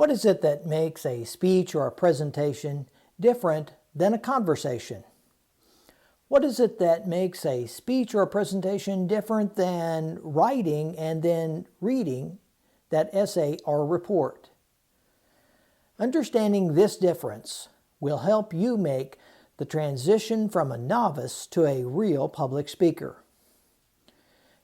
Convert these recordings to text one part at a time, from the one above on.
What is it that makes a speech or a presentation different than a conversation? What is it that makes a speech or a presentation different than writing and then reading that essay or report? Understanding this difference will help you make the transition from a novice to a real public speaker.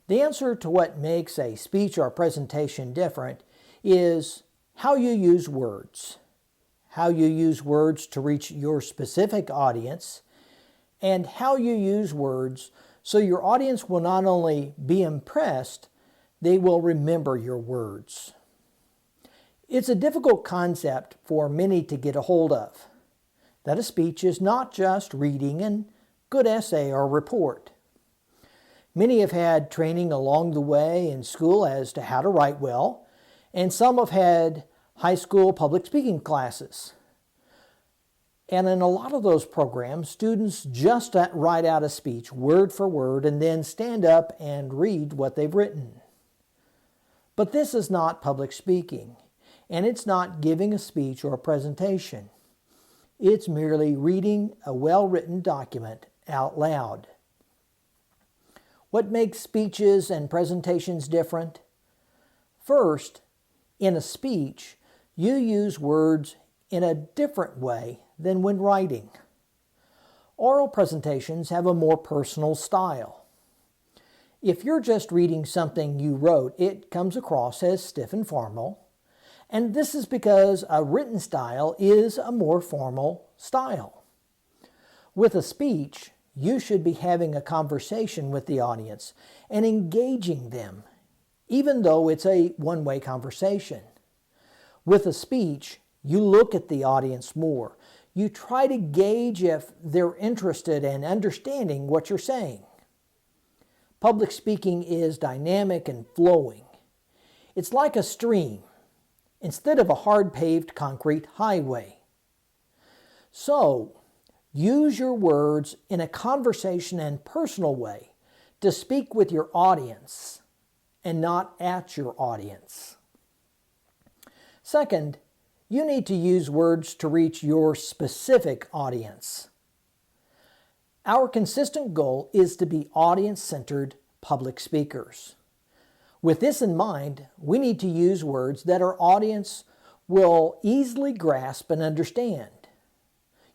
The answer to what makes a speech or a presentation different is how you use words. How you use words to reach your specific audience, and how you use words so your audience will not only be impressed, they will remember your words. It's a difficult concept for many to get a hold of, that a speech is not just reading a good essay or report. Many have had training along the way in school as to how to write well, and some have had high school public speaking classes. And in a lot of those programs, students just write out a speech word for word and then stand up and read what they've written. But this is not public speaking, and it's not giving a speech or a presentation. It's merely reading a well-written document out loud. What makes speeches and presentations different? First, in a speech, you use words in a different way than when writing. Oral presentations have a more personal style. If you're just reading something you wrote, it comes across as stiff and formal, and this is because a written style is a more formal style. With a speech, you should be having a conversation with the audience and engaging them, even though it's a one-way conversation. With a speech, you look at the audience more. You try to gauge if they're interested in understanding what you're saying. Public speaking is dynamic and flowing. It's like a stream instead of a hard-paved concrete highway. So, use your words in a conversation and personal way to speak with your audience and not at your audience. Second, you need to use words to reach your specific audience. Our consistent goal is to be audience-centered public speakers. With this in mind, we need to use words that our audience will easily grasp and understand.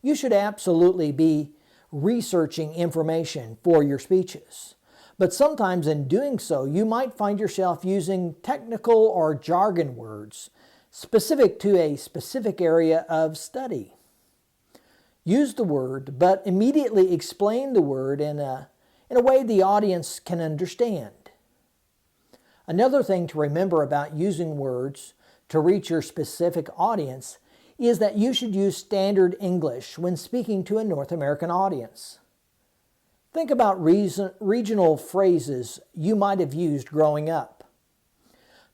You should absolutely be researching information for your speeches, but sometimes in doing so, you might find yourself using technical or jargon words specific to a specific area of study. Use the word, but immediately explain the word in a way the audience can understand. Another thing to remember about using words to reach your specific audience is that you should use standard English when speaking to a North American audience. Think about regional phrases you might have used growing up.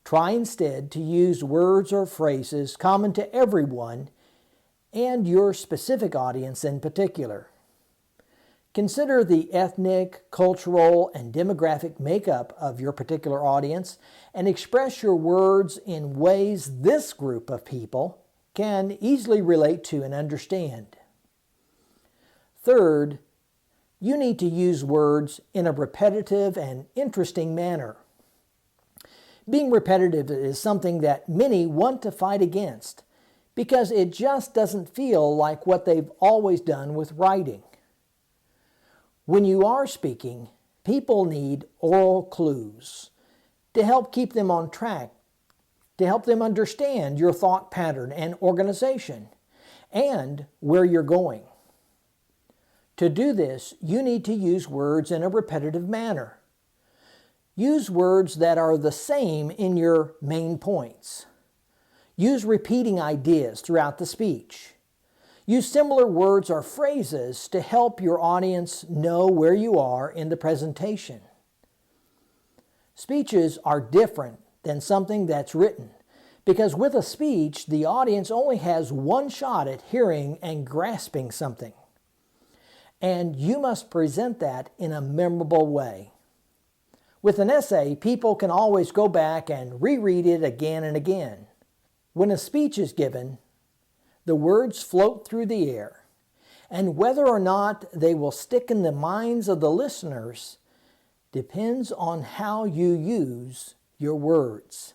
Try instead to use words or phrases common to everyone and your specific audience in particular. Consider the ethnic, cultural, and demographic makeup of your particular audience and express your words in ways this group of people can easily relate to and understand. Third, you need to use words in a repetitive and interesting manner. Being repetitive is something that many want to fight against because it just doesn't feel like what they've always done with writing. When you are speaking, people need oral clues to help keep them on track, to help them understand your thought pattern and organization, and where you're going. To do this, you need to use words in a repetitive manner. Use words that are the same in your main points. Use repeating ideas throughout the speech. Use similar words or phrases to help your audience know where you are in the presentation. Speeches are different than something that's written because with a speech, the audience only has one shot at hearing and grasping something. And you must present that in a memorable way. With an essay, people can always go back and reread it again and again. When a speech is given, the words float through the air, and whether or not they will stick in the minds of the listeners depends on how you use your words.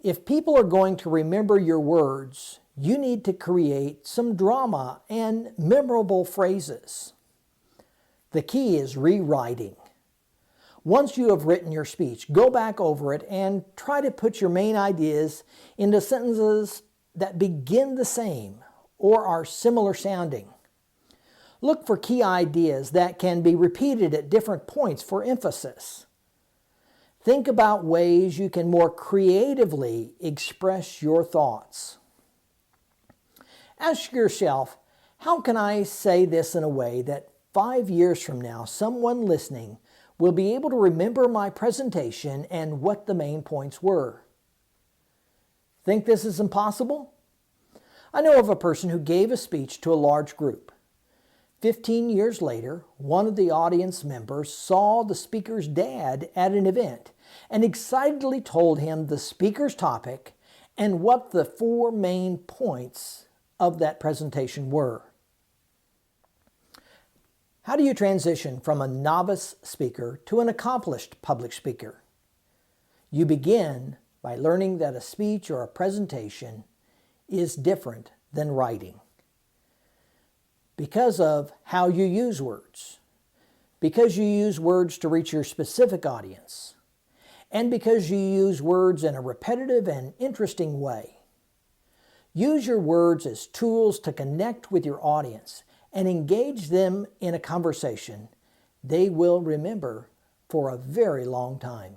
If people are going to remember your words, you need to create some drama and memorable phrases. The key is rewriting. Once you have written your speech, go back over it and try to put your main ideas into sentences that begin the same or are similar sounding. Look for key ideas that can be repeated at different points for emphasis. Think about ways you can more creatively express your thoughts. Ask yourself, how can I say this in a way that 5 years from now, someone listening will be able to remember my presentation and what the main points were? Think this is impossible? I know of a person who gave a speech to a large group. 15 years later, one of the audience members saw the speaker's dad at an event and excitedly told him the speaker's topic and what the 4 main points of that presentation were. How do you transition from a novice speaker to an accomplished public speaker? You begin by learning that a speech or a presentation is different than writing. Because of how you use words, because you use words to reach your specific audience, and because you use words in a repetitive and interesting way. Use your words as tools to connect with your audience and engage them in a conversation they will remember for a very long time.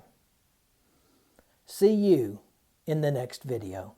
See you in the next video.